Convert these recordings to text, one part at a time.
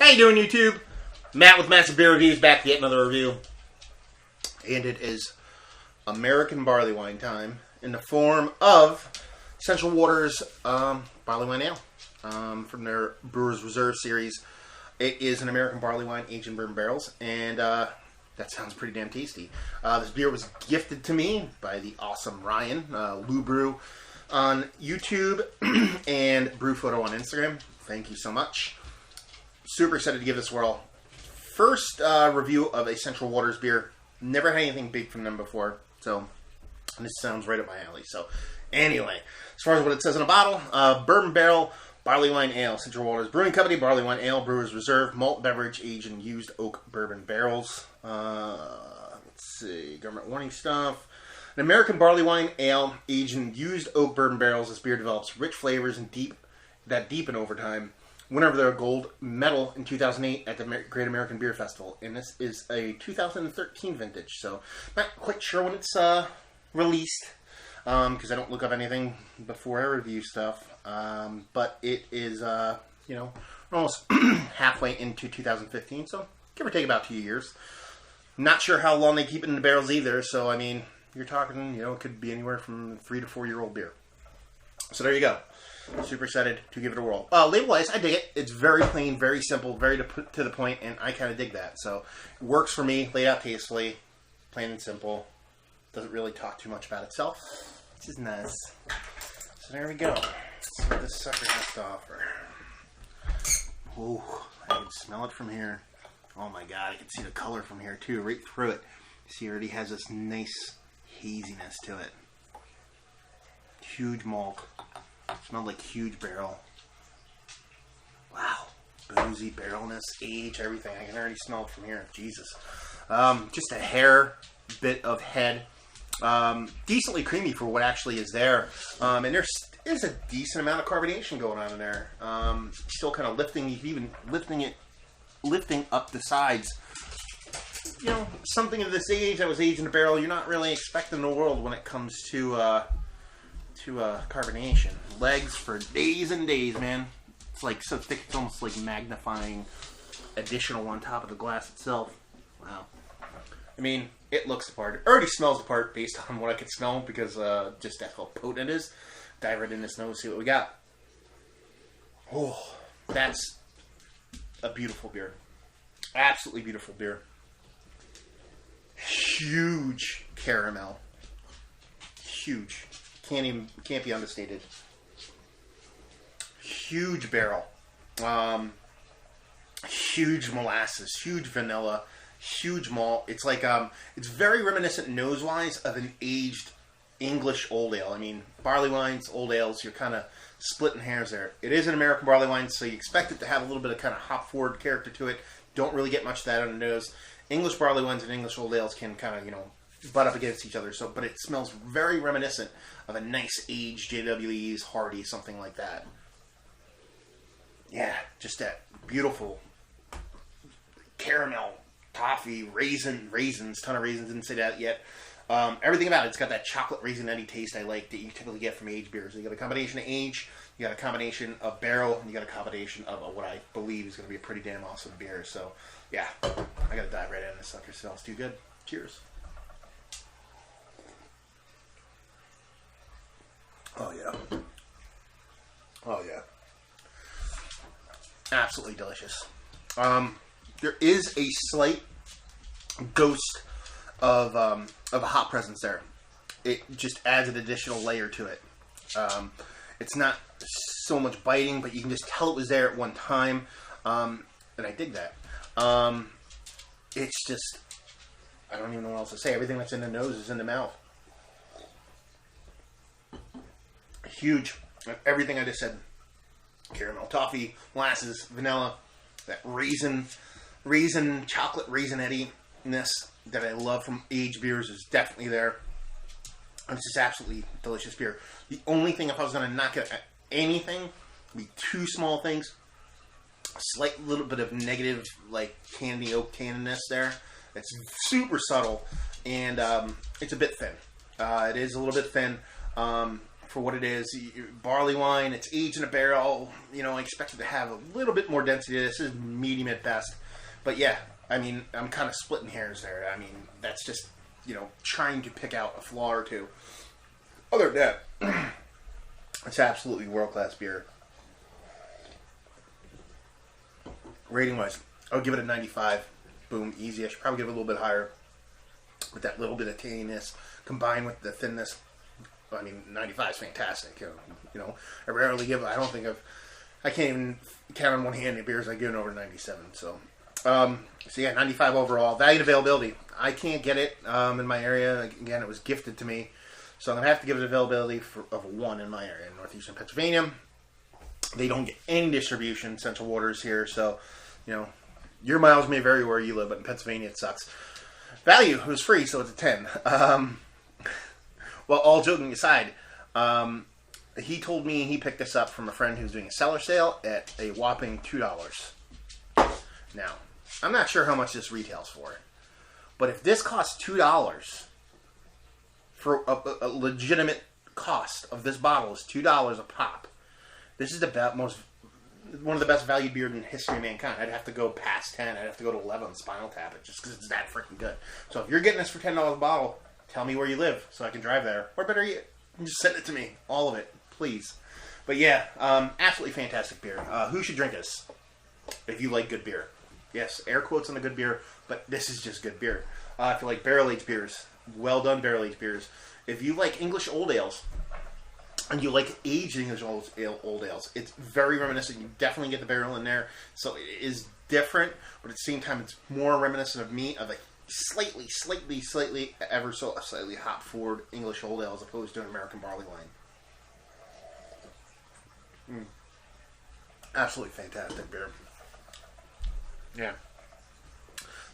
How you doing, YouTube? Matt with Massive Beer Reviews back to yet another review. And it is American Barleywine time in the form of Central Waters Barleywine Ale from their Brewer's Reserve series. It is an American Barleywine aged in bourbon barrels, and that sounds pretty damn tasty. This beer was gifted to me by the awesome Ryan, Lou Brew on YouTube and Brew Photo on Instagram. Thank you so much. Super excited to give this a whirl. First review of a Central Waters beer. Never had anything big from them before, so this sounds right up my alley. So, anyway, as far as what it says in a bottle, bourbon barrel, Barleywine Ale, Central Waters Brewing Company, Barleywine Ale, Brewer's Reserve, malt beverage aged in used oak bourbon barrels. Let's see, government warning stuff. An American Barleywine Ale aged in used oak bourbon barrels. This beer develops rich flavors and deepen over time. Winner of their gold medal in 2008 at the Great American Beer Festival. And this is a 2013 vintage, so not quite sure when it's released, because I don't look up anything before I review stuff. But it is, you know, almost halfway into 2015, so give or take about 2 years. Not sure how long they keep it in the barrels either, so I mean, you're talking, you know, it could be anywhere from 3 to 4 year old beer. So there you go. Super excited to give it a whirl. Label-wise, I dig it. It's very plain, very simple, very to the point, and I kind of dig that. So it works for me, laid out tastefully, plain and simple. Doesn't really talk too much about itself, which is nice. So there we go. Let's see what this sucker has to offer. Ooh, I can smell it from here. Oh my god, I can see the color from here too, right through it. See, it already has this nice haziness to it. Huge malt. Smelled like huge barrel. Wow. Boozy, barrelness, age, everything. I can already smell it from here. Jesus. Just a hair bit of head. Decently creamy for what actually is there. And there's a decent amount of carbonation going on in there. Still kind of lifting, even lifting up the sides. You know, something of this age that was aged in a barrel, you're not really expecting the world when it comes to carbonation. Legs for days and days, man. It's like so thick it's almost like magnifying additional on top of the glass itself. Wow. I mean, it looks the part. It already smells the part based on what I could smell because just that's how potent it is. Dive right in this nose, see what we got. Oh, that's a beautiful beer. Absolutely beautiful beer. Huge caramel. Huge. Can't be understated. Huge barrel. Huge molasses. Huge vanilla. Huge malt. It's like it's very reminiscent nose-wise of an aged English old ale. I mean, barley wines, old ales, you're kind of splitting hairs there. It is an American barley wine, so you expect it to have a little bit of kind of hop-forward character to it. Don't really get much of that on the nose. English barley wines and English old ales can kind of, you know, butt up against each other. So, but it smells very reminiscent of a nice aged JWE's Hardy, something like that. Yeah, just that beautiful caramel, toffee, raisins, ton of raisins. Didn't say that yet. Everything about it's got that chocolate raisinette taste I like that you typically get from aged beers. So you got a combination of age, you got a combination of barrel, and you got a combination of what I believe is going to be a pretty damn awesome beer. So, yeah, I got to dive right in. This sucker smells too good. Cheers. Oh, yeah. Oh, yeah. Absolutely delicious. There is a slight ghost of a hop presence there. It just adds an additional layer to it. It's not so much biting, but you can just tell it was there at one time. And I dig that. It's just, I don't even know what else to say. Everything that's in the nose is in the mouth. Huge. Everything I just said. Caramel, toffee, molasses, vanilla, that raisin, chocolate raisinette-ness that I love from aged beers is definitely there. It's just absolutely delicious beer. The only thing, if I was going to knock it at anything, would be two small things. A slight little bit of negative, like, candy oak tanniness there. It's super subtle, and it's a bit thin. It is a little bit thin. for what it is. Barley wine, it's aged in a barrel. You know, I expect it to have a little bit more density. This is medium at best. But yeah, I mean, I'm kind of splitting hairs there. I mean, that's just, you know, trying to pick out a flaw or two. Other than that, it's absolutely world-class beer. Rating-wise, I would give it a 95. Boom, easy. I should probably give it a little bit higher. With that little bit of tanginess combined with the thinness. I mean, 95 is fantastic. You know, I rarely give, I can't even count on one hand the beers I've given over 97. So yeah, 95 overall. Value and availability. I can't get it in my area. Again, it was gifted to me. So I'm going to have to give it availability of a 1 in my area. In northeastern Pennsylvania, they don't get any distribution, Central Waters here. So, you know, your miles may vary where you live, but in Pennsylvania it sucks. Value, it was free, so it's a 10. Well, all joking aside, he told me he picked this up from a friend who's doing a cellar sale at a whopping $2. Now, I'm not sure how much this retails for, but if this costs $2 for a legitimate cost of this bottle is $2 a pop, this is one of the best valued beers in the history of mankind. I'd have to go past 10. I'd have to go to 11 on Spinal Tap it just because it's that freaking good. So if you're getting this for $10 a bottle, tell me where you live so I can drive there. Or better yet, just send it to me. All of it, please. But yeah, absolutely fantastic beer. Who should drink this? If you like good beer. Yes, air quotes on the good beer, but this is just good beer. If you like barrel-aged beers, well done barrel-aged beers. If you like English old ales, and you like aged English old ales, it's very reminiscent. You definitely get the barrel in there, so it is different, but at the same time, it's more reminiscent of me, of a slightly hop-forward English old ale as opposed to an American barley wine. Absolutely fantastic beer. Yeah.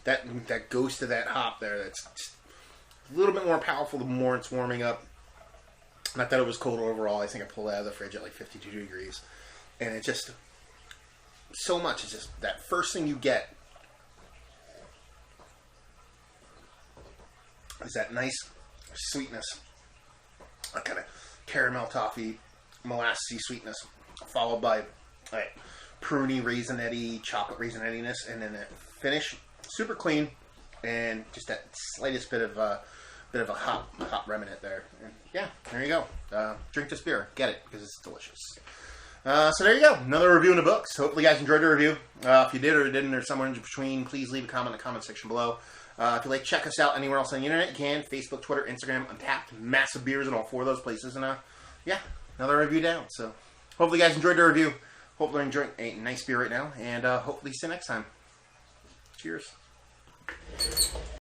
That goes to that hop there. That's just a little bit more powerful the more it's warming up. Not that it was cold overall. I think I pulled it out of the fridge at like 52 degrees. And it's just so much. It's just that first thing you get is that nice sweetness. A kind of caramel toffee, molassy sweetness, followed by pruny, raisinette-y, chocolate raisinettiness, and then that finish, super clean, and just that slightest bit of a hop remnant there. And yeah, there you go. Drink this beer. Get it, because it's delicious. So there you go. Another review in the books. Hopefully you guys enjoyed the review. If you did or didn't, or somewhere in between, please leave a comment in the comment section below. If you'd like to check us out anywhere else on the internet, you can. Facebook, Twitter, Instagram, Untapped. Massive beers in all 4 of those places. And yeah, another review down. So hopefully you guys enjoyed the review. Hopefully you're enjoying a nice beer right now. And hopefully see you next time. Cheers.